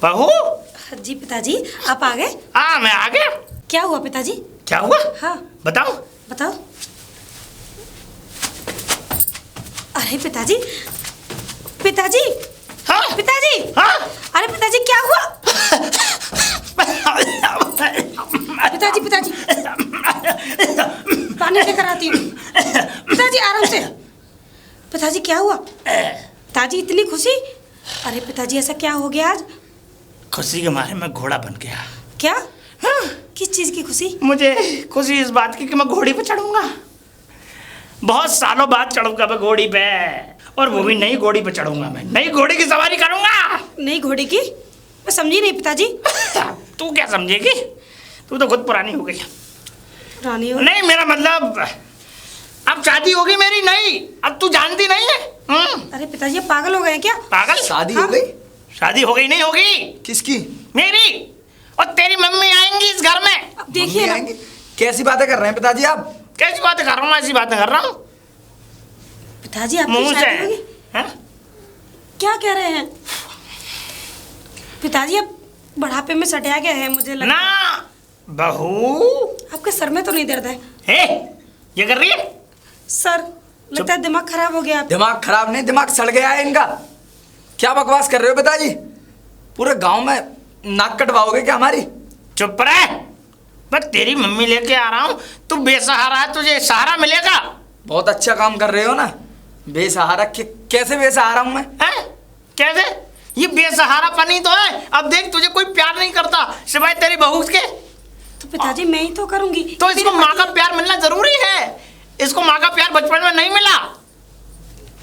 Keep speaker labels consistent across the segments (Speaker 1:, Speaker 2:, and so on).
Speaker 1: बहू।
Speaker 2: जी पिताजी, आप आ गए?
Speaker 1: हाँ मैं आ गया।
Speaker 2: क्या हुआ पिताजी?
Speaker 1: क्या हुआ?
Speaker 2: हाँ
Speaker 1: बताओ।
Speaker 2: बताओ। अरे पिताजी, पिताजी,
Speaker 1: हाँ
Speaker 2: पिताजी,
Speaker 1: हाँ।
Speaker 2: अरे पिताजी क्या हुआ? पिताजी, पिताजी, पानी लेकर आती हूँ। पिताजी आराम से। पिताजी क्या हुआ? पिताजी इतनी खुशी? अरे पिताजी ऐसा क्या हो गया आज?
Speaker 1: खुशी के मारे मैं घोड़ा बन गया।
Speaker 2: क्या?
Speaker 1: हाँ।
Speaker 2: किस चीज की खुशी?
Speaker 1: मुझे खुशी इस बात की कि मैं घोड़ी पे चढ़ूंगा। बहुत सालों बाद चढ़ूंगा मैं घोड़ी पे, और वो भी नई घोड़ी पे चढ़ूंगा। मैं नई घोड़ी की सवारी करूंगा।
Speaker 2: नई घोड़ी की? मैं समझी नहीं पिताजी।
Speaker 1: तू क्या समझेगी? तू तो खुद पुरानी हो गई।
Speaker 2: पुरानी हो?
Speaker 1: नहीं मेरा मतलब अब शादी होगी मेरी। नहीं अब तू जानती नहीं है।
Speaker 2: अरे पिताजी पागल हो गए हैं क्या?
Speaker 1: पागल?
Speaker 3: शादी
Speaker 2: हाँ?
Speaker 3: हो गई?
Speaker 1: शादी हो गई नहीं होगी?
Speaker 3: किसकी?
Speaker 1: मेरी। और तेरी मम्मी आएंगी इस घर में।
Speaker 2: अब देखिए
Speaker 3: मम्मी
Speaker 2: ना।
Speaker 3: आएंगी? कैसी बातें कर रहे हैं पिताजी आप?
Speaker 1: कैसी बातें कर रहा हूँ? ऐसी बातें कर रहा हूँ
Speaker 2: पिताजी आपकी
Speaker 1: मुंह से।
Speaker 2: शादी होगी?
Speaker 1: हाँ?
Speaker 2: क्या कह रहे हैं पिताजी? अब बुढ़ापे में सटिया गया है मुझे लगता है।
Speaker 1: ना बहू।
Speaker 2: आपके सर में तो नहीं दर्द है?
Speaker 1: हे ये कर रही है?
Speaker 2: सर लगता है दिमाग खराब हो गया।
Speaker 3: दिमाग खराब नहीं, दिमाग सड़ गया है इनका। क्या बकवास कर रहे हो पिताजी? पूरे गांव में नाक कटवाओगे क्या हमारी?
Speaker 1: चुप रह। मैं तेरी मम्मी लेके आ रहा हूँ। तू बेसहारा है, तुझे सहारा मिलेगा।
Speaker 3: बहुत अच्छा काम कर रहे हो ना। बेसहारा कैसे बेसहारा हूं मैं?
Speaker 1: हैं? कैसे? ये बेसहारा पनी तो है। अब देख तुझे कोई प्यार नहीं करता सिवाय तेरी बहू के।
Speaker 2: तो पिताजी मैं ही तो करूंगी।
Speaker 1: तो इसको माँ का प्यार मिलना जरूरी है। इसको माँ का प्यार बचपन में नहीं मिला।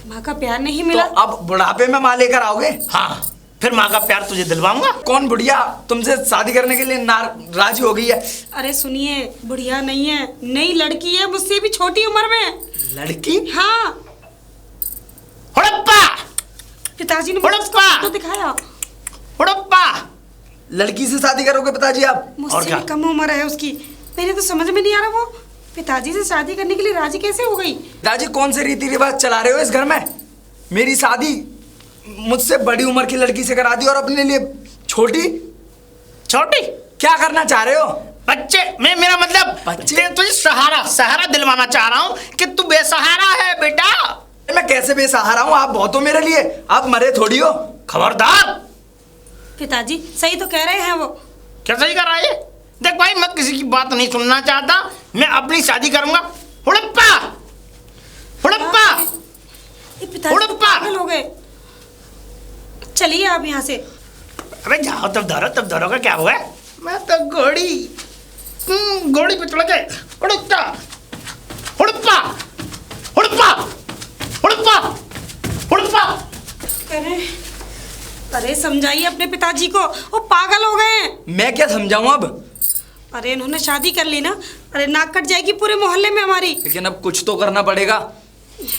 Speaker 2: माँ का प्यार नहीं
Speaker 3: तो
Speaker 2: मिला?
Speaker 3: अब बुढ़ापे में माँ लेकर आओगे?
Speaker 1: हाँ फिर माँ का प्यार तुझे दिलवाऊंगा।
Speaker 3: कौन बुढ़िया तुमसे शादी करने के लिए राजी हो गई है?
Speaker 2: अरे सुनिए, बुढ़िया नहीं है, नई लड़की है, मुझसे भी छोटी उम्र में।
Speaker 3: लड़की?
Speaker 2: हाँ
Speaker 1: हुड़प्पा।
Speaker 2: पिताजी ने
Speaker 1: हुड़प्पा।
Speaker 2: मुझे उसका फोटो दिखाया।
Speaker 1: हुड़प्पा।
Speaker 3: लड़की से शादी करोगे पिताजी आप?
Speaker 1: और
Speaker 2: मुझसे
Speaker 1: क्या?
Speaker 2: भी कम उम्र है उसकी। मेरे तो समझ में नहीं आ रहा वो पिताजी से शादी करने के लिए राजी कैसे हो गई?
Speaker 3: पिताजी कौन से रीति रिवाज चला रहे हो इस घर में? मेरी शादी मुझसे बड़ी उम्र की लड़की से करा दी और अपने लिए छोटी।
Speaker 1: छोटी?
Speaker 3: क्या करना चाह रहे हो?
Speaker 1: बच्चे मैं मेरा मतलब
Speaker 3: बच्चे?
Speaker 1: तुझे सहारा दिलवाना चाह रहा हूँ कि तू बेसहारा है बेटा।
Speaker 3: मैं कैसे बेसहारा हूँ? आप बहुत हो मेरे लिए, आप मरे थोड़ी हो।
Speaker 1: खबरदार।
Speaker 2: पिताजी सही तो कह रहे हैं वो।
Speaker 1: क्या सही कर रहा है? देख भाई मैं किसी की बात नहीं सुनना चाहता। मैं अपनी शादी करूंगा। हुड़प्पा। हुड़प्पा।
Speaker 2: ये पिताजी तो
Speaker 1: हुड़प्पा।
Speaker 2: पागल हो गए। चलिए आप यहाँ से।
Speaker 1: अबे जाओ तब धरो का क्या हुआ? मैं तो घोड़ी पे चढ़ के हुड़प्पा हुड़प्पा हुड़प्पा हुड़प्पा हुड़प्पा।
Speaker 2: अरे समझाइए अपने पिताजी को, वो पागल हो गए हैं।
Speaker 3: मैं क्या समझाऊं अब?
Speaker 2: अरे इन्होंने शादी कर ली ना, अरे नाक कट जाएगी पूरे मोहल्ले में हमारी।
Speaker 3: लेकिन अब कुछ तो करना पड़ेगा।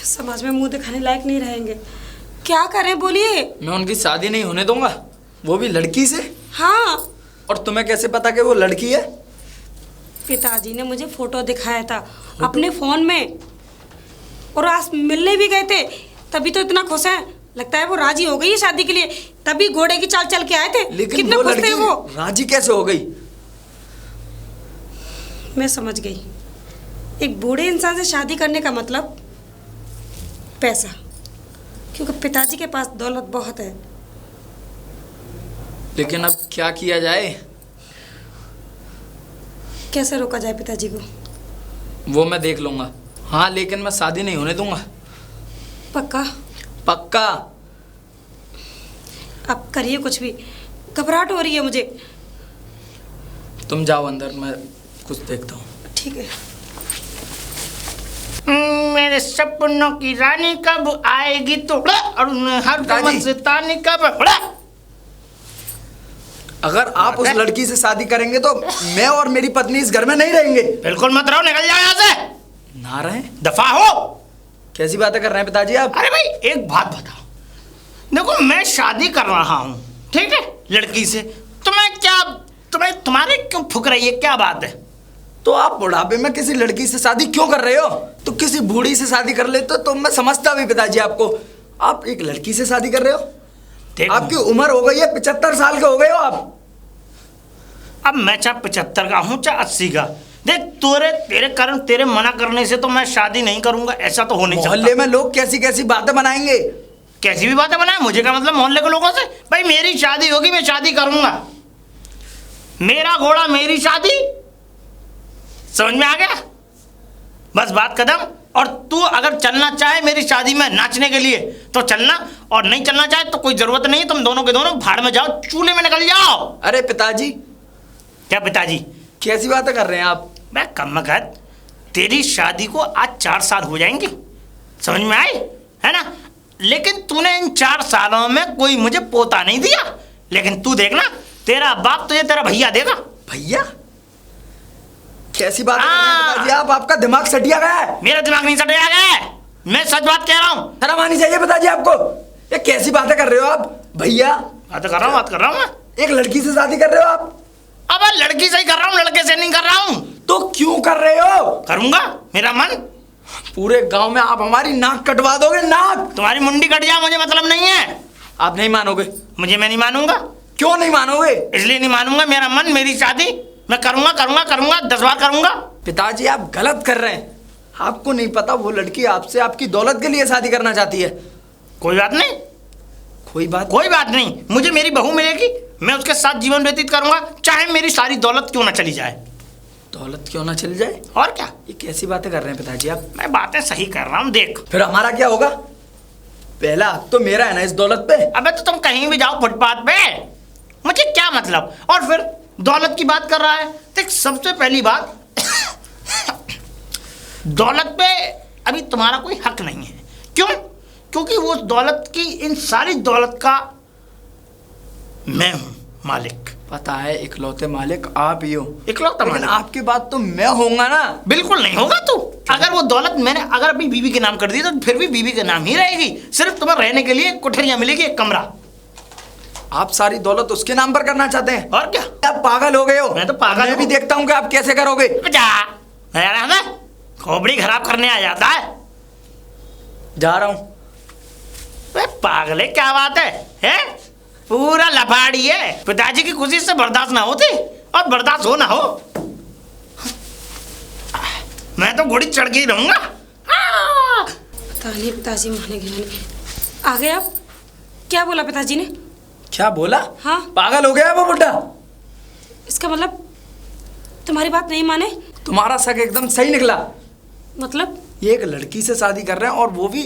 Speaker 2: समाज में मुंह दिखाने लायक नहीं रहेंगे। क्या करें बोलिए?
Speaker 3: मैं उनकी शादी नहीं होने दूंगा, वो भी लड़की से।
Speaker 2: हाँ।
Speaker 3: और तुम्हें कैसे पता कि वो लड़की है?
Speaker 2: पिताजी ने मुझे फोटो दिखाया था अपने फोन में, और आज मिलने भी गए थे, तभी तो इतना खुश है। लगता है वो राजी हो गई है शादी के लिए, तभी घोड़े की चाल चल के आए थे।
Speaker 3: लेकिन
Speaker 2: कितना
Speaker 3: वो
Speaker 2: खुश थे
Speaker 3: लड़की
Speaker 2: वो।
Speaker 3: राजी कैसे हो गई?
Speaker 2: मैं समझ गई। एक बूढ़े इंसान से शादी करने का मतलब पैसा, क्योंकि पिताजी के पास दौलत बहुत है।
Speaker 3: लेकिन अब क्या किया जाए?
Speaker 2: कैसे रोका जाए पिताजी को?
Speaker 3: वो मैं देख लूंगा। हाँ लेकिन मैं शादी नहीं होने दूंगा।
Speaker 2: पक्का?
Speaker 3: पक्का।
Speaker 1: आप करिए कुछ भी, घबराहट हो रही है मुझे।
Speaker 3: तुम जाओ अंदर, मैं कुछ देखता हूँ।
Speaker 1: ठीक है। मेरे सपनों की रानी कब आएगी तो और हर मस्तानी कब।
Speaker 3: अगर आप उस लड़की से शादी करेंगे तो मैं और मेरी पत्नी इस घर में नहीं रहेंगे।
Speaker 1: बिल्कुल मत रहो, निकल जाओ यहाँ से।
Speaker 3: ना रहे?
Speaker 1: दफा हो। कैसी
Speaker 3: बातें कर रहे हैं पिताजी आप?
Speaker 1: अरे भाई एक बात बताओ, देखो मैं शादी कर रहा हूँ ठीक है लड़की से, तुम्हारे क्यों फुक रही है, क्या बात है?
Speaker 3: तो आप बुढ़ापे में किसी लड़की से शादी क्यों कर रहे हो? तो किसी बूढ़ी से शादी कर लेते तो मैं समझता भी पिताजी आपको। आप एक लड़की से शादी कर रहे हो?
Speaker 1: देख,
Speaker 3: आपकी उम्र हो गई है, 75 साल के हो गए हो आप।
Speaker 1: अब मैं चाहे 75 का हूँ चाहे 80 का, देख तेरे कारण, तेरे मना करने से तो मैं शादी नहीं करूंगा, ऐसा तो हो नहीं सकता।
Speaker 3: मोहल्ले में लोग कैसी कैसी बातें बनाएंगे।
Speaker 1: कैसी भी बातें बनाए, मुझे क्या मतलब मोहल्ले के लोगों से? भाई मेरी शादी होगी, मैं शादी करूंगा, मेरा घोड़ा मेरी शादी, समझ में आ गया? बस बात खत्म। और तू अगर चलना चाहे मेरी शादी में नाचने के लिए तो चलना, और नहीं चलना चाहे तो कोई जरूरत नहीं, तुम दोनों के दोनों भाड़ में जाओ, चूल्हे में निकल जाओ।
Speaker 3: अरे पिताजी,
Speaker 1: क्या पिताजी?
Speaker 3: कैसी बातें कर रहे हैं आप?
Speaker 1: मैं कम मगत, तेरी शादी को आज 4 साल हो जाएंगे, समझ में आई है ना? लेकिन तूने इन 4 सालों में कोई मुझे पोता नहीं दिया, लेकिन तू देखना तेरा बाप तुझे तेरा भैया देगा।
Speaker 3: भैया? कैसी बात कर रहे हैं पिताजी आप? आपका दिमाग सटिया गया है।
Speaker 1: मेरा दिमाग नहीं सटिया गया है, मैं सच बात कह रहा हूँ।
Speaker 3: शर्म आनी चाहिए पिताजी आपको। ये कैसी बातें कर रहे हो आप? भैया?
Speaker 1: बात कर रहा हूँ मैं।
Speaker 3: एक लड़की से शादी कर रहे हो आप?
Speaker 1: अब लड़की से ही कर रहा हूँ, लड़के से नहीं कर रहा हूँ।
Speaker 3: तो क्यों कर रहे हो?
Speaker 1: करूंगा, मेरा मन।
Speaker 3: पूरे गांव में आप हमारी नाक कटवा दोगे, नाक।
Speaker 1: तुम्हारी मुंडी कट जाए मुझे मतलब नहीं है।
Speaker 3: आप नहीं मानोगे?
Speaker 1: मैं नहीं मानूंगा।
Speaker 3: क्यों नहीं मानोगे?
Speaker 1: इसलिए नहीं मानूंगा, मेरा मन, मेरी शादी मैं करूंगा करूंगा करूंगा, 10 बार करूंगा।
Speaker 3: पिताजी आप गलत कर रहे हैं। आपको नहीं पता वो लड़की आपसे आपकी दौलत के लिए शादी करना चाहती है।
Speaker 1: कोई बात नहीं,
Speaker 3: कोई बात
Speaker 1: नहीं, मुझे मेरी बहू मिलेगी, मैं उसके साथ जीवन व्यतीत करूंगा, चाहे मेरी सारी दौलत क्यों ना चली जाए।
Speaker 3: दौलत क्यों ना चली जाए?
Speaker 1: और क्या?
Speaker 3: ये कैसी बातें कर रहे हैं पिताजी आप?
Speaker 1: मैं बातें सही कर रहा हूँ, देख।
Speaker 3: फिर हमारा क्या होगा? पहला हक तो मेरा है ना इस दौलत पे।
Speaker 1: अबे तो तुम कहीं भी जाओ फुटपाथ पे, मुझे क्या मतलब? और फिर दौलत की बात कर रहा है। देख, सबसे पहली बात दौलत पे अभी तुम्हारा कोई हक नहीं है। क्यों? क्योंकि वो दौलत की, इन सारी दौलत का मैं हूं मालिक।
Speaker 3: पता है, इकलौते मालिक आप ही हो।
Speaker 1: इकलौता
Speaker 3: लेकिन
Speaker 1: मालिक
Speaker 3: आपके बाद तो मैं होऊंगा ना।
Speaker 1: बिल्कुल नहीं होगा तू। अगर वो दौलत मैंने अगर अभी बीवी के नाम कर दी तो फिर भी बीवी के नाम ही रहेगी, सिर्फ तुम्हें रहने के लिए कोठरियां मिलेगी, एक कमरा।
Speaker 3: आप सारी दौलत उसके नाम पर करना चाहते हैं?
Speaker 1: और क्या?
Speaker 3: आप पागल हो गए हो।
Speaker 1: मैं तो पागल
Speaker 3: मैं
Speaker 1: हूं।
Speaker 3: भी देखता हूँ कि आप कैसे करोगे।
Speaker 1: जा, खोपड़ी खराब करने आ जाता है।
Speaker 3: जा रहा हूँ।
Speaker 1: पागल है, क्या बात है? पूरा लफाड़ी है। पिताजी की खुशी से बर्दाश्त ना होती और बर्दाश्त हो ना हो, मैं तो घोड़ी चढ़ के ही रहूंगा।
Speaker 2: पता नहीं पिताजी मानेंगे नहीं। आ गए आप? क्या बोला पिताजी ने?
Speaker 3: क्या बोला?
Speaker 2: हाँ।
Speaker 3: पागल हो गया वो बुड्ढा।
Speaker 2: इसका मतलब तुम्हारी बात नहीं माने?
Speaker 3: तुम्हारा शक एकदम सही निकला।
Speaker 2: मतलब?
Speaker 3: ये एक लड़की से शादी कर रहे हैं और वो भी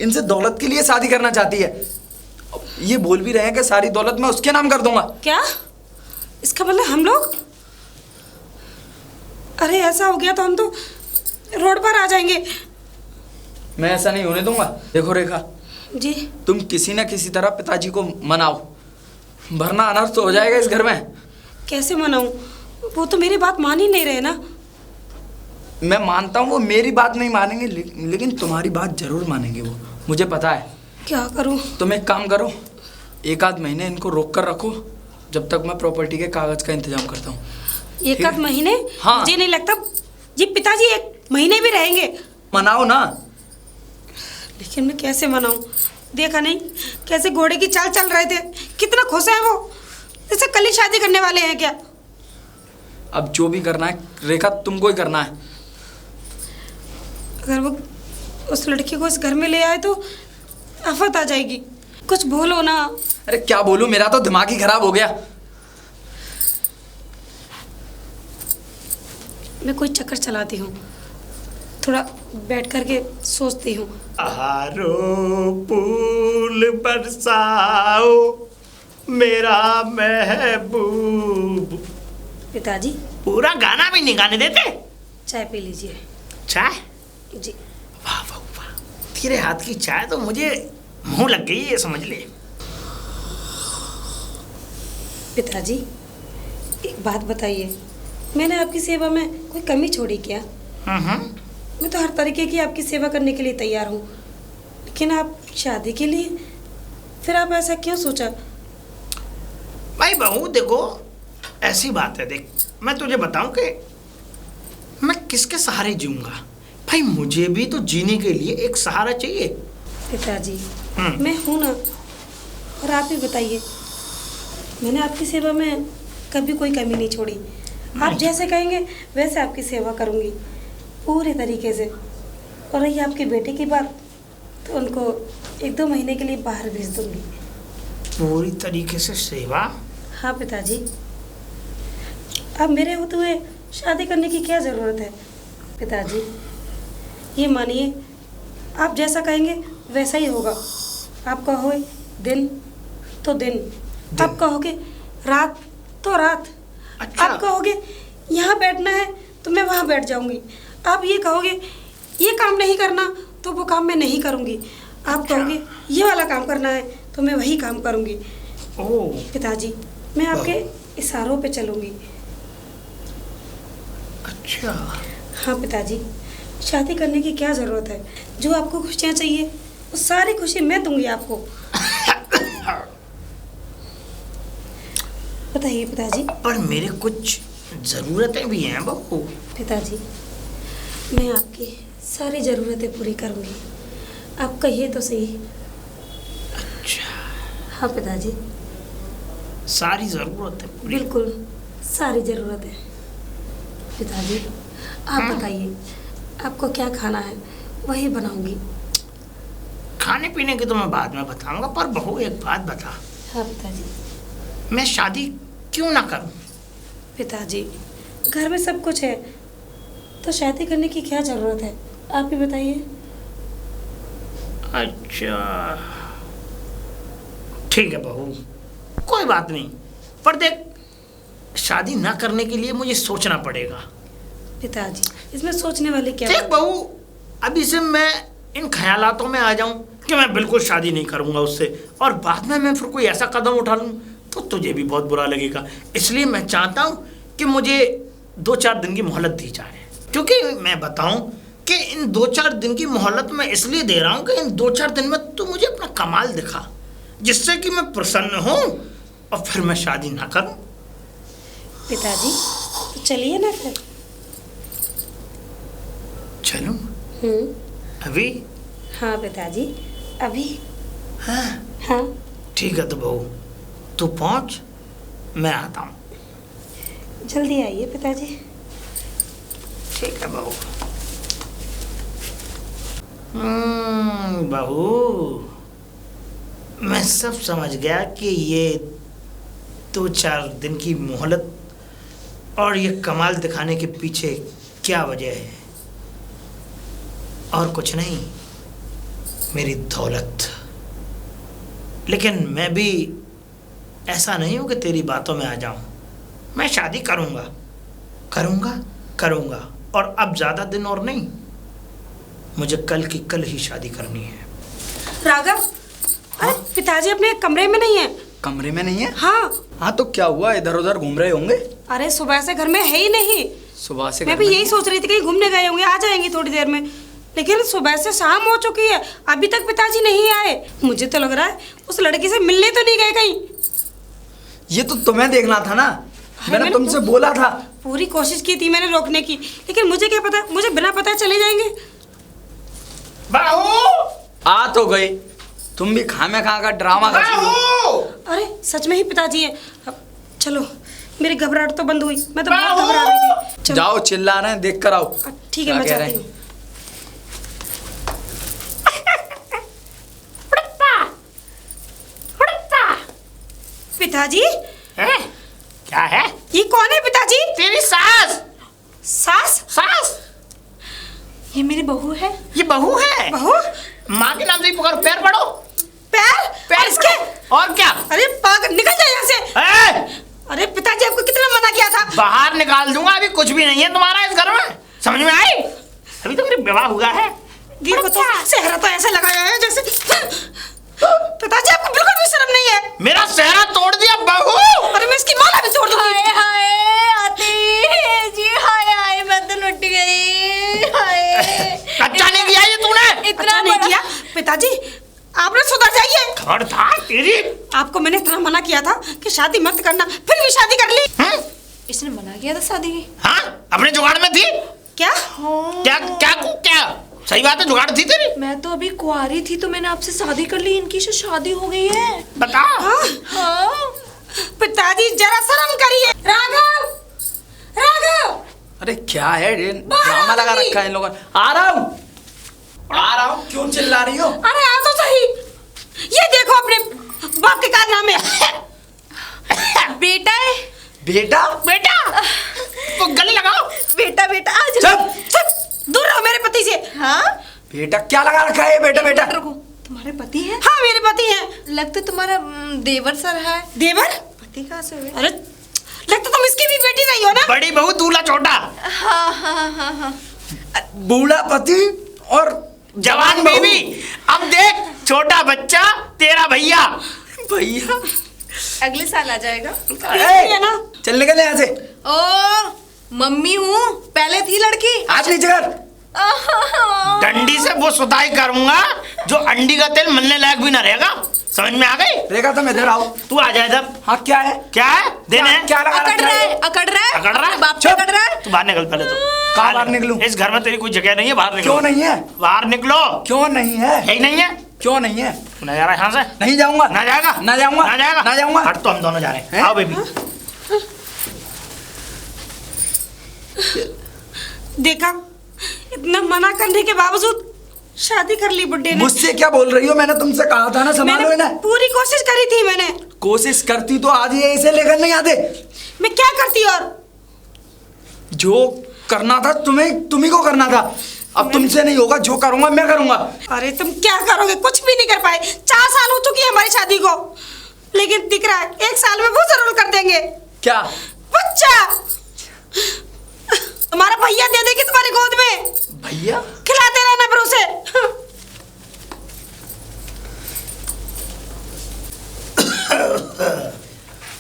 Speaker 3: इनसे दौलत के लिए शादी करना चाहती है। ये बोल भी रहे हैं कि सारी दौलत मैं उसके नाम कर दूंगा।
Speaker 2: क्या? इसका मतलब हम लोग? अरे ऐसा हो गया तो हम तो रोड पर आ जाएंगे।
Speaker 3: मैं ऐसा नहीं होने दूंगा। देखो रेखा
Speaker 2: जी,
Speaker 3: तुम किसी ना किसी तरह पिताजी को मनाओ, वरना अनर्थ तो हो जाएगा इस घर में।
Speaker 2: कैसे मनाऊं? वो तो मेरी बात मान ही नहीं रहे ना।
Speaker 3: मैं मानता हूँ वो मेरी बात नहीं मानेंगे, लेकिन तुम्हारी बात जरूर मानेंगे वो, मुझे पता है।
Speaker 2: क्या करूं?
Speaker 3: तुम एक काम करो, 1 आध महीने इनको रोक कर रखो, जब तक मैं प्रॉपर्टी के कागज का इंतजाम करता हूँ।
Speaker 2: 1 आध महीने?
Speaker 3: हाँ।
Speaker 2: मुझे नहीं लगता जी पिताजी 1 महीने भी रहेंगे।
Speaker 3: मनाओ ना।
Speaker 2: लेकिन मैं कैसे मनाऊं? देखा नहीं कैसे घोड़े की चाल चल रहे थे, कितना खुश है वो, जैसे कल ही शादी करने वाले हैं क्या।
Speaker 3: अब जो भी करना है रेखा तुमको ही करना है।
Speaker 2: अगर वो उस लड़की को इस घर में ले आए तो आफत आ जाएगी। कुछ बोलो ना।
Speaker 3: अरे क्या बोलूं, मेरा तो दिमाग ही खराब हो गया।
Speaker 2: मैं कोई चक्कर चलाती हूँ, थोड़ा बैठ करके सोचती हूँ।
Speaker 1: हारो फूल बरसाओ मेरा महबूब।
Speaker 2: पिताजी
Speaker 1: पूरा गाना भी नहीं गाने देते।
Speaker 2: चाय पी लीजिए।
Speaker 1: चाय?
Speaker 2: जी।
Speaker 1: वाह वाह वाह, तेरे हाथ की चाय तो मुझे मुंह लग गई है, समझ ले।
Speaker 2: पिताजी एक बात बताइए, मैंने आपकी सेवा में कोई कमी छोड़ी क्या? मैं तो हर तरीके की आपकी सेवा करने के लिए तैयार हूँ, लेकिन आप शादी के लिए फिर आप ऐसा क्यों सोचा?
Speaker 1: भाई बहू देखो, ऐसी बात है, देख मैं तुझे बताऊं कि मैं किसके सहारे जीऊंगा। भाई मुझे भी तो जीने के लिए एक सहारा चाहिए।
Speaker 2: पिताजी मैं हूँ ना, और आप ही बताइए, मैंने आपकी सेवा में कभी कोई कमी नहीं छोड़ी। आप जैसे कहेंगे वैसे आपकी सेवा करूंगी पूरे तरीके से। और रही आपके बेटे की बात, तो उनको 1-2 महीने के लिए बाहर भेज दूंगी।
Speaker 1: पूरी तरीके से सेवा?
Speaker 2: हाँ पिताजी, अब मेरे होते हुए शादी करने की क्या ज़रूरत है पिताजी? ये मानिए, आप जैसा कहेंगे वैसा ही होगा। आप कहोगे दिन तो दिन, आप कहोगे रात तो रात।
Speaker 1: अच्छा।
Speaker 2: आप कहोगे यहाँ बैठना है तो मैं वहाँ बैठ जाऊंगी। आप ये कहोगे ये काम नहीं करना तो वो काम मैं नहीं करूंगी। आप कहोगे ये वाला काम करना है तो मैं वही काम करूंगी।
Speaker 1: ओह
Speaker 2: पिताजी, मैं आपके इशारों पे चलूंगी।
Speaker 1: अच्छा।
Speaker 2: हाँ पिताजी, शादी करने की क्या ज़रूरत है? जो आपको खुशियाँ चाहिए वो सारी खुशी मैं दूंगी आपको। बताइए पिताजी।
Speaker 1: पर मेरे कुछ ज़रूरतें भी हैं बहू।
Speaker 2: पिताजी, मैं आपकी सारी ज़रूरतें पूरी करूंगी। आप कहिए तो सही।
Speaker 1: अच्छा,
Speaker 2: हाँ पिताजी,
Speaker 1: सारी ज़रूरतें पूरी?
Speaker 2: बिल्कुल सारी ज़रूरतें। पिताजी, आप बताइए आपको क्या खाना है, वही बनाऊंगी।
Speaker 1: खाने पीने की तो मैं बाद में बताऊंगा, पर बहू एक बात बता,
Speaker 2: हाँ पिताजी।
Speaker 1: मैं शादी क्यों ना करूं?
Speaker 2: पिताजी, घर में सब कुछ है तो शादी करने की क्या ज़रूरत है? आप ही बताइए।
Speaker 1: अच्छा, ठीक है बहू, कोई बात नहीं। पर देख, शादी ना करने के लिए मुझे सोचना पड़ेगा।
Speaker 2: पिताजी, इसमें सोचने वाली क्या
Speaker 1: देख
Speaker 2: बात?
Speaker 1: बहू, अभी से मैं इन ख्यालातों में आ जाऊं कि मैं बिल्कुल शादी नहीं करूंगा उससे, और बाद में मैं फिर कोई ऐसा कदम उठा लूं तो तुझे भी बहुत बुरा लगेगा। इसलिए मैं चाहता हूं कि मुझे 2-4 दिन की मोहलत दी जाए। क्योंकि मैं बताऊं कि इन 2-4 दिन की मोहलत मैं इसलिए दे रहा हूं कि इन 2-4 दिन में तू मुझे अपना कमाल दिखा, जिससे कि मैं प्रसन्न हूं और फिर मैं शादी ना करूं।
Speaker 2: पिताजी, तो चलिए ना फिर।
Speaker 1: चलूं? अभी?
Speaker 2: हाँ पिताजी, अभी।
Speaker 1: हाँ
Speaker 2: हाँ
Speaker 1: ठीक है, तो बहू तू पहुंच, मैं आता हूं।
Speaker 2: जल्दी आइए पिताजी।
Speaker 1: ठीक है बहू। बहू, मैं सब समझ गया कि ये 2-4 दिन की मोहलत और ये कमाल दिखाने के पीछे क्या वजह है। और कुछ नहीं, मेरी दौलत। लेकिन मैं भी ऐसा नहीं हूं कि तेरी बातों में आ जाऊं। मैं शादी करूंगा करूंगा करूंगा, और अब ज़्यादा दिन और नहीं, मुझे कल की कल ही शादी करनी है।
Speaker 2: राघव, अरे पिताजी अपने कमरे में नहीं है।
Speaker 3: कमरे में नहीं है?
Speaker 2: हाँ।
Speaker 3: हाँ तो क्या हुआ, इधर उधर घूम रहे होंगे?
Speaker 2: अरे सुबह से घर में है ही नहीं।
Speaker 3: सुबह से
Speaker 2: मैं
Speaker 3: घर
Speaker 2: भी
Speaker 3: में
Speaker 2: यही सोच रही थी कहीं घूमने गए होंगे, आ जाएंगे थोड़ी देर में। लेकिन सुबह से शाम हो चुकी है, अभी तक पिताजी नहीं आए। मुझे तो लग रहा है उस लड़की से मिलने तो नहीं गए कहीं।
Speaker 3: ये तो तुम्हें देखना था ना, मैंने तुमसे बोला था।
Speaker 2: पूरी कोशिश की थी मैंने रोकने की, लेकिन मुझे क्या पता, मुझे बिना पता चले जाएंगे।
Speaker 1: बाहू!
Speaker 3: आ तो गई, तुम भी खामे खा का ड्रामा कर रही हो।
Speaker 1: बाहू!
Speaker 2: अरे सच में ही पिताजी है। अब चलो, मेरी घबराहट तो बंद हुई, मैं तो बहुत घबरा रही थी। चलो।
Speaker 3: जाओ, चिल्ला रहे हैं, देख कर आओ।
Speaker 2: ठीक है, मैं
Speaker 3: क्या कह
Speaker 2: जाती
Speaker 3: रहे
Speaker 2: हूँ। पिताजी,
Speaker 1: है? क्या है?
Speaker 2: ये कौन है पिताजी?
Speaker 1: तेरी सास।
Speaker 2: सास?
Speaker 1: सास?
Speaker 2: ये मेरी बहू है।
Speaker 1: ये बहू है?
Speaker 2: बहू?
Speaker 1: माँ के नाम से ही पुकारो, पैर पड़ो।
Speaker 2: पैर?
Speaker 1: पैर
Speaker 2: इसके?
Speaker 1: पड़ो। और क्या?
Speaker 2: अरे पागल, निकल जाए यहाँ से।
Speaker 1: ए!
Speaker 2: अरे पिताजी, आपको कितना मना किया था?
Speaker 1: बाहर निकाल दूंगा, अभी कुछ भी नहीं है तुम्हारा इस घर में। समझ में आई? अभी तो मेरी विवाह हुआ है।
Speaker 2: ये को तो सेहरा तो ऐसा लगाया है जैसे। पिताजी, आपको बिल्कुल भी शर्म नहीं है।
Speaker 1: मेरा सेहरा तोड़ दिया बहू।
Speaker 2: अरे मैं इसकी माला भी तोड़ दूंगी।
Speaker 4: हाय हाय आती जी, हाय हाय मैं तो लुट गई। हाय
Speaker 1: अच्छा नहीं किया ये तूने?
Speaker 2: अच्छा नहीं किया पिताजी, आपने सुधर जाइए।
Speaker 1: खबरदार तेरी।
Speaker 2: आपको मैंने इतना मना किया था कि शादी मत करना, फिर भी शादी कर ली।
Speaker 4: इसने मना किया था शादी की?
Speaker 1: हाँ, अपने जुगाड़ में थी।
Speaker 2: क्या?
Speaker 1: क्या क्या क्या? सही बात है, जुगाड़ थी तेरी।
Speaker 4: मैं तो अभी कुंवारी थी तो मैंने आपसे शादी कर ली, इनकी से शादी हो गई है।
Speaker 1: बता।
Speaker 4: हाँ
Speaker 2: पिताजी जरा शर्म करिए। राघव, राघव,
Speaker 3: अरे क्या है ये ड्रामा लगा रखा है इन लोगों ने। आ रहा हूँ, क्यों चिल्ला रही हो?
Speaker 2: अरे आ तो सही। ये देखो अपने बाप के कारनामे।
Speaker 4: बेटा है।
Speaker 3: बेटा?
Speaker 1: बेटा तो गले लगाओ।
Speaker 4: बेटा बेटा आज
Speaker 3: चुप।
Speaker 2: चुप, दूर रहो मेरे पति से।
Speaker 4: हाँ
Speaker 3: बेटा क्या लगा रखा है? बेटा बेटा
Speaker 4: रुको, तुम्हारे पति है?
Speaker 2: हाँ मेरे पति हैं।
Speaker 4: लगता तुम्हारा देवर सर है।
Speaker 2: देवर?
Speaker 4: पति कहाँ से हुए?
Speaker 2: अरे लगता तुम इसकी भी बेटी नहीं हो ना।
Speaker 1: बड़ी बहू दूल्हा छोटा,
Speaker 4: हाँ हाँ हाँ हाँ।
Speaker 3: बूढ़ा पति और
Speaker 1: जवान बीवी। अब देख, छोटा बच्चा तेरा भैया।
Speaker 3: भैया
Speaker 4: अगले साल आ जाएगा।
Speaker 2: है ना।
Speaker 3: चल निकल यहाँ से।
Speaker 4: ओ मम्मी हूँ, पहले थी लड़की।
Speaker 3: आज नीचे कर।
Speaker 1: डंडी से वो सुताई करूंगा जो अंडी का तेल मिलने लायक भी ना रहेगा। समझ में आ गई?
Speaker 3: देखा तो मैं इधर आओ।
Speaker 1: तू आ जा इधर।
Speaker 3: हाँ क्या है?
Speaker 1: क्या है? देने है?
Speaker 3: क्या लगा
Speaker 4: अकड़
Speaker 3: रखा
Speaker 4: रहा है,
Speaker 3: है?
Speaker 4: अकड़ रहा है,
Speaker 1: अकड़ रहा है?
Speaker 4: बाप
Speaker 3: चुप।
Speaker 4: अकड़ रहा है।
Speaker 1: तू बाहर निकल पहले तो।
Speaker 3: कहाँ बाहर निकलूं?
Speaker 1: इस घर में तेरी कोई जगह नहीं है, बाहर निकलो।
Speaker 3: क्यों नहीं है?
Speaker 1: बाहर निकलो।
Speaker 3: क्यों नहीं है?
Speaker 1: है ही नहीं है।
Speaker 3: क्यों नहीं है?
Speaker 1: तू ना जा रहा है यहाँ से?
Speaker 3: नहीं जाऊंगा।
Speaker 1: ना जाएगा?
Speaker 3: ना जाऊंगा।
Speaker 1: ना जाएगा?
Speaker 3: ना जाऊंगा।
Speaker 1: हट, तो हम दोनों जा रहे हैं।
Speaker 3: हैं?
Speaker 1: आओ बेबी।
Speaker 2: देखा, इतना मना करने के बावजूद शादी कर ली बुड्ढे ने।
Speaker 3: मुझसे क्या बोल रही हो? मैंने तुमसे कहा था ना संभालो
Speaker 2: मैंने
Speaker 3: ना।
Speaker 2: पूरी कोशिश करी थी मैंने।
Speaker 3: कोशिश करती तो आज ये इसे लेकर नहीं आते।
Speaker 2: मैं क्या करती और?
Speaker 3: जो करना था तुम्ही को करना था। अब तुमसे नहीं होगा, जो करूंगा मैं करूंगा।
Speaker 2: अरे तुम क्या करोगे? कुछ भी नहीं कर पाए। 4 साल हो चुकी है हमारी शादी को, लेकिन दिख रहा है 1 साल में वो जरूर कर देंगे।
Speaker 3: क्या?
Speaker 2: बच्चा तुम्हारा भैया दे देगी तुम्हारी गोद में।
Speaker 3: भैया?
Speaker 2: खिलाते रहना फिर उसे।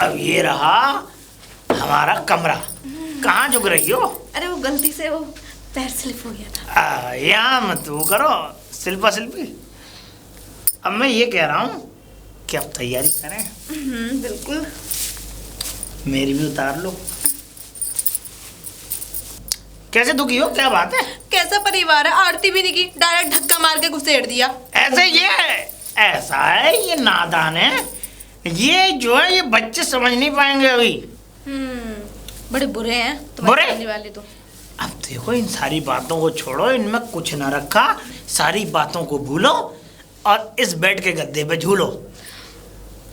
Speaker 1: अब ये रहा हमारा कमरा। कहाँ झुक रही हो?
Speaker 4: अरे वो गलती से वो पैर स्लिप हो गया था।
Speaker 1: यहाँ मत वो करो शिल्पा शिल्पी। अब मैं ये कह रहा हूँ कि अब तैयारी करें।
Speaker 4: बिल्कुल।
Speaker 1: मेरी भी उतार लो। कैसे दुखी हो? क्या बात है?
Speaker 4: कैसा परिवार है, आरती भी नहीं की, डायरेक्ट धक्का मार के घुसेड़ दिया।
Speaker 1: ऐसे ये ऐसा है, ये नादान है। ये जो है ये बच्चे समझ नहीं पाएंगे अभी।
Speaker 4: बड़े बुरे हैं तुम्हारे
Speaker 1: बुरे?
Speaker 4: सामने वाले तो।
Speaker 1: अब देखो, इन सारी बातों को छोड़ो, इनमें कुछ ना रखा। सारी बातों को भूलो और इस बेड के गद्दे पे झूलो।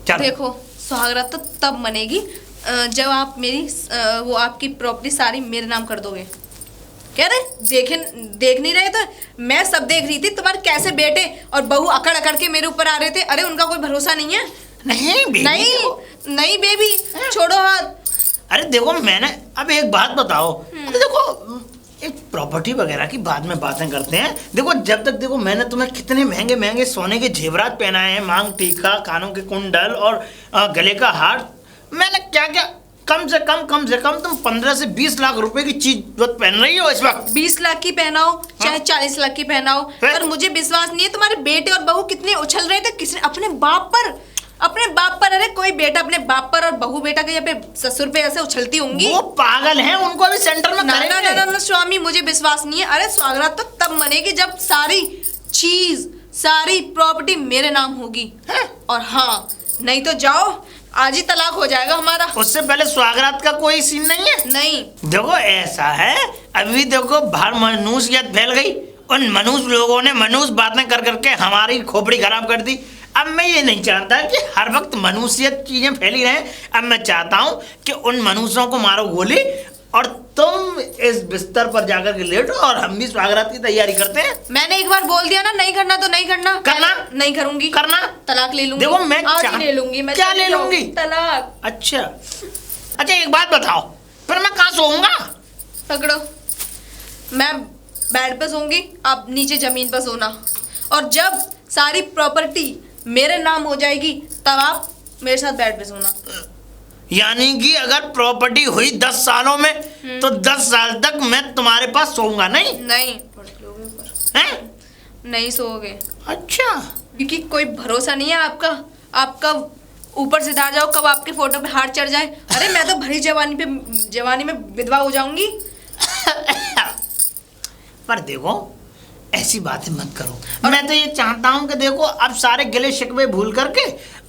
Speaker 1: चलो।
Speaker 4: देखो सुहागरात तो तब मनेगी जब आप मेरी वो आपकी प्रॉपर्टी सारी मेरे नाम कर दोगे। कह रहे देख नहीं रहे? तो मैं सब देख रही थी, तुम्हारे कैसे बेटे और बहू अकड़ अकड़ के मेरे ऊपर आ रहे थे। अरे उनका कोई भरोसा नहीं है।
Speaker 1: नहीं बेबी,
Speaker 4: नहीं नहीं बेबी, छोड़ो हाथ।
Speaker 1: अरे देखो, मैंने अब एक बात बताओ। अरे देखो, एक प्रॉपर्टी वगैरह की बाद में बातें करते हैं। देखो, जब तक देखो मैंने तुम्हें कितने महंगे महंगे सोने के जेवरात पहनाए हैं, मांग टीका, कानों के कुंडल और गले का हार। मैंने क्या क्या कम से कम तुम 15 से 20 लाख रुपए की चीज पहन रही हो इस वक्त।
Speaker 4: 20 लाख की पहनाओ चाहे 40 लाख की पहनाओ,
Speaker 1: फिर?
Speaker 4: पर मुझे विश्वास नहीं है तुम्हारे बेटे और बहू कितने उछल रहे थे। किसने? अपने बाप पर। अरे कोई बेटा अपने बाप पर और बहू बेटा के यहाँ पे ससुर पे ऐसे उछलती होंगी।
Speaker 1: वो पागल हैं, उनको अभी सेंटर में
Speaker 4: ना
Speaker 1: करेंगे।
Speaker 4: ना स्वामी, मुझे विश्वास नहीं है। अरे स्वागरात तो तब मनेगी जब सारी चीज सारी प्रॉपर्टी मेरे नाम होगी।
Speaker 1: हैं?
Speaker 4: और हाँ, नहीं तो जाओ, आज ही तलाक हो जाएगा हमारा।
Speaker 1: उससे पहले स्वागरात का कोई सीन नहीं है।
Speaker 4: नहीं।
Speaker 1: देखो ऐसा है, अभी देखो बाहर मनुष्यत फैल गई। उन मनुष्य लोगों ने मनुष्य बातें कर करके हमारी खोपड़ी खराब कर दी। अब मैं ये नहीं चाहता कि हर वक्त मनुष्यत चीजें फैली रहें। अब मैं चाहता हूँ कि उन मनुष्यों को मारो गोली और तुम इस बिस्तर पर जाकर के लेटो और हम भी स्वागरात की तैयारी करते हैं।
Speaker 4: मैंने एक बार बोल दिया ना, नहीं करना तो नहीं करना।
Speaker 1: करना?
Speaker 4: नहीं करूंगी।
Speaker 1: करना?
Speaker 4: तलाक ले लूंगी।
Speaker 1: देखो मैं
Speaker 4: आज ही ले लूंगी। मैं
Speaker 1: क्या ले लूंगी?
Speaker 4: तलाक।
Speaker 1: अच्छा एक बात बताओ, फिर मैं कहाँ सोऊंगा?
Speaker 4: पकड़ो, मैं बेड पे सोऊंगी, आप नीचे जमीन पर सोना। और जब सारी प्रॉपर्टी मेरे नाम हो जाएगी तब आप मेरे साथ बेड पे सोना।
Speaker 1: यानी कि अगर प्रॉपर्टी हुई 10 सालों में तो 10 साल तक मैं तुम्हारे पास सोऊंगा नहीं?
Speaker 4: नहीं, पड़ लोगे ऊपर।
Speaker 1: हैं?
Speaker 4: नहीं सोओगे।
Speaker 1: अच्छा,
Speaker 4: क्योंकि कोई भरोसा नहीं है आपका। आपका ऊपर से दार जाओ, कब आपके फोटो पे हाथ चढ़ जाए। अरे मैं तो भरी जवानी में विधवा हो जाऊंगी।
Speaker 1: पर देखो ऐसी बातें मत करो। मैं तो ये चाहता हूँ कि देखो अब सारे गिले शिकवे भूल करके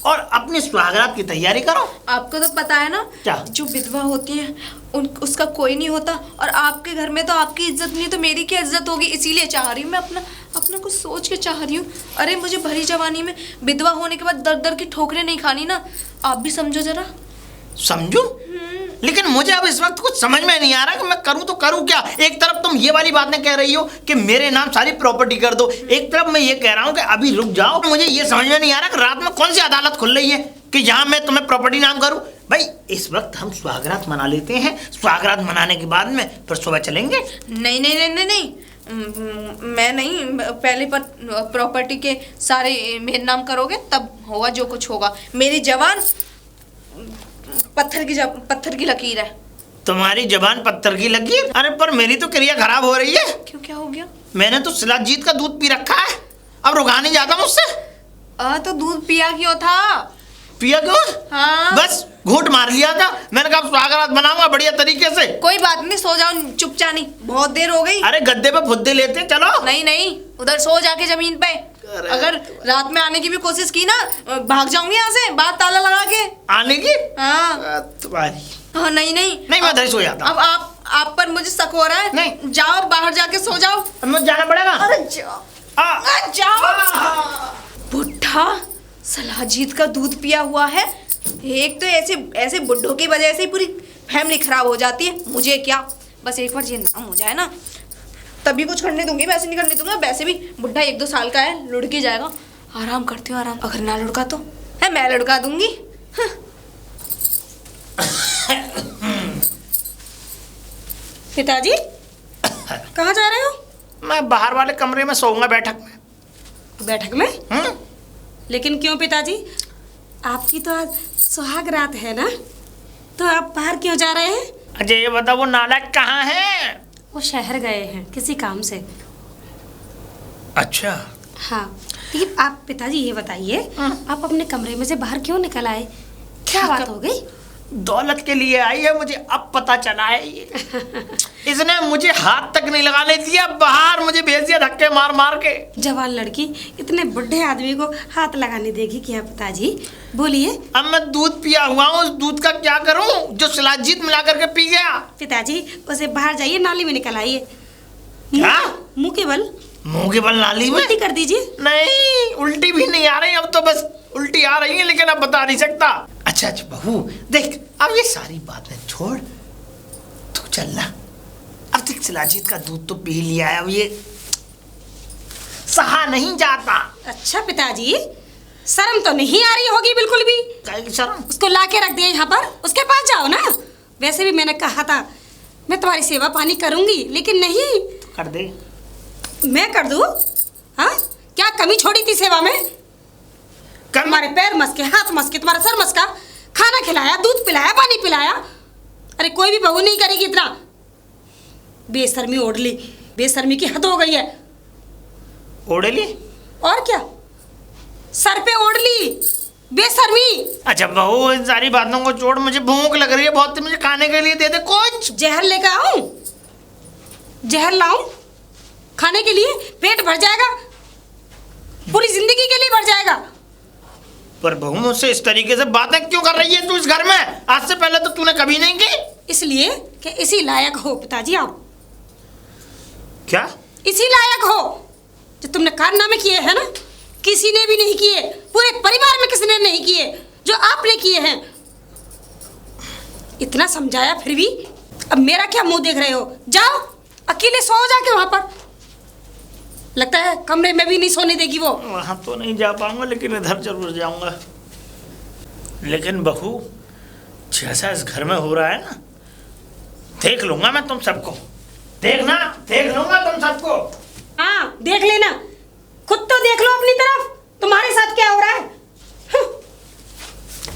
Speaker 1: और अपनी सुहागरात की तैयारी करो।
Speaker 4: आपको तो पता है ना,
Speaker 1: क्या?
Speaker 4: जो विधवा होती है उसका कोई नहीं होता, और आपके घर में तो आपकी इज्जत नहीं तो मेरी क्या इज्जत होगी। इसीलिए चाह रही हूँ मैं, अपना कुछ सोच के चाह रही हूँ। अरे मुझे भरी जवानी में विधवा होने के बाद दर दर की ठोकरें नहीं खानी ना, आप भी समझो जरा।
Speaker 1: समझू? लेकिन मुझे अब इस वक्त कुछ समझ में नहीं आ रहा कि मैं करूं तो करूं क्या। एक तरफ तुम ये वाली बातें कह रही हो कि मेरे नाम सारी प्रॉपर्टी कर दो, एक तरफ मैं ये कह रहा हूं कि अभी रुक जाओ। मुझे ये समझ में नहीं आ रहा कि रात में कौन सी अदालत खुल रही है कि जहां मैं तुम्हें प्रॉपर्टी नाम करूं। भाई इस वक्त हम सुहागरात मना लेते हैं, सुहागरात मनाने के बाद में फिर सुबह चलेंगे।
Speaker 4: नहीं नहीं नहीं नहीं नहीं, मैं नहीं, पहले पर प्रॉपर्टी के सारे मेरे नाम करोगे तब होगा जो कुछ होगा। मेरी जवान पत्थर की लकीर है।
Speaker 1: तुम्हारी जबान पत्थर की लगी? अरे पर मेरी तो क्रिया खराब हो रही है।
Speaker 4: क्यों, क्या हो गया?
Speaker 1: मैंने तो शिलाजीत का दूध पी रखा है, अब रुका नहीं जाता मुझसे।
Speaker 4: तो दूध पिया क्यों था?
Speaker 1: पिया क्यों?
Speaker 4: हाँ।
Speaker 1: बस घूंट मार लिया था। मैंने कहा सुहागरात बनाऊंगा बढ़िया तरीके से।
Speaker 4: कोई बात नहीं, सो जाओ चुपचानी, बहुत देर हो गई।
Speaker 1: अरे गद्दे पे फुद्दे लेते हैं, चलो।
Speaker 4: नहीं नहीं, उधर सो जाके जमीन पे। अगर रात में आने की भी कोशिश की ना, भाग जाऊंगी यहाँ से, बाहर ताला लगा के।
Speaker 1: आने की?
Speaker 4: हाँ
Speaker 1: तुम्हारी।
Speaker 4: हाँ, नहीं नहीं
Speaker 1: नहीं, मैं इधर ही सो जाता हूँ।
Speaker 4: अब आप पर मुझे शक हो रहा है।
Speaker 1: नहीं।
Speaker 4: जाओ बाहर जाके सो जाओ।
Speaker 1: अब मुझे जाना पड़ेगा।
Speaker 4: अरे जाओ जाओ। बुढ़ा सलाजीत का दूध पिया हुआ है। एक तो ऐसे बुड्ढों की वजह से ही पूरी फैमिली खराब हो जाती है। मुझे क्या, बस एक बार ये नाम हो जाए ना तभी कुछ करने दूंगी, वैसे नहीं करने दूंगा। वैसे भी बुढ़ा 1-2 साल का है, लुढ़क जाएगा। आराम करती हूँ, आराम। अगर ना लुढ़का तो है मैं लुढ़का दूंगी।
Speaker 2: पिताजी कहाँ जा रहे हो?
Speaker 1: मैं बाहर वाले कमरे में सोऊंगा, बैठक में।
Speaker 2: बैठक में? लेकिन क्यों पिताजी, आपकी तो आज सुहाग रात है ना, तो आप बाहर क्यों जा रहे हैं?
Speaker 1: अजय ये बताओ वो नालायक कहाँ है?
Speaker 2: वो शहर गए हैं किसी काम से।
Speaker 1: अच्छा।
Speaker 2: हाँ, लेकिन आप पिताजी ये बताइए, आप अपने कमरे में से बाहर क्यों निकल आए? क्या बात हो गई?
Speaker 1: दौलत के लिए आई है, मुझे अब पता चला है। ये इसने मुझे हाथ तक नहीं लगाने दिया, बाहर मुझे भेज दिया धक्के मार मार के।
Speaker 2: जवान लड़की इतने बुढ़े आदमी को हाथ लगाने देगी क्या पिताजी? बोलिए।
Speaker 1: अब मैं दूध पिया हुआ हूँ, उस दूध का क्या करूँ जो शिलाजीत मिला करके पी गया?
Speaker 2: पिताजी उसे बाहर जाइए, नाली में निकल आइए।
Speaker 1: क्या?
Speaker 2: मुंह के बल।
Speaker 1: मुंह के बल नाली में?
Speaker 2: उल्टी कर दीजिए।
Speaker 1: नहीं, उल्टी भी नहीं आ रही, अब तो बस उल्टी आ रही है, लेकिन अब बता नहीं सकता। अच्छा बहू देख, अब ये सारी बातें छोड़, तू चल ना। अब तक शिलाजीत का दूध तो पी लिया है, अब ये सहा नहीं जाता।
Speaker 2: अच्छा पिताजी, शर्म तो नहीं आ रही होगी बिल्कुल भी?
Speaker 1: शर्म?
Speaker 2: उसको ला के रख दिया यहाँ पर, उसके पास जाओ ना। वैसे भी मैंने कहा था मैं तुम्हारी सेवा पानी करूंगी, लेकिन नहीं।
Speaker 1: कर दे।
Speaker 2: मैं कर दूं? हाँ, क्या कमी छोड़ी थी सेवा में? तुम्हारे पैर मसके, हाथ मसके, तुम्हारा सर मसका, खाना खिलाया, दूध पिलाया, पानी पिलाया। अरे कोई भी बहू नहीं करेगी इतना। बेशर्मी ओढ़ली, बेशर्मी की हद हो गई है।
Speaker 1: ओढ़ली?
Speaker 2: और क्या, सर पे ओढ़ली, बेशर्मी।
Speaker 1: अच्छा बहू इन सारी बातों को छोड़, मुझे भूख लग रही है बहुत, मुझे खाने के लिए दे दे कुछ।
Speaker 2: जहर लेकर आऊं? जहर लाऊं खाने के लिए? पेट भर जाएगा, पूरी जिंदगी के लिए भर जाएगा।
Speaker 1: पर बहू मुझसे इस तरीके से बातें क्यों कर रही है तू इस घर में? आज से पहले तो तूने कभी नहीं की।
Speaker 2: इसलिए कि इसी लायक हो पिताजी आप।
Speaker 1: क्या?
Speaker 2: इसी लायक हो जो तुमने कारनामे किए हैं ना, किसी ने भी नहीं किए, पूरे परिवार में किसी ने नहीं किए जो आपने किए हैं। इतना समझाया फिर भी अब मेरा क्या मुंह देख रहे हो? जाओ अकेले सो जाके वहां पर। लगता है कमरे में भी नहीं सोने देगी वो।
Speaker 1: वहां तो नहीं जा पाऊंगा, लेकिन इधर जरूर जाऊंगा। लेकिन बहू जैसा इस घर में हो रहा है ना, देख लूंगा मैं तुम सबको। देखना, देख लूंगा तुम सबको।
Speaker 2: हाँ देख लेना, खुद तो देख लो अपनी तरफ, तुम्हारे साथ क्या हो रहा है।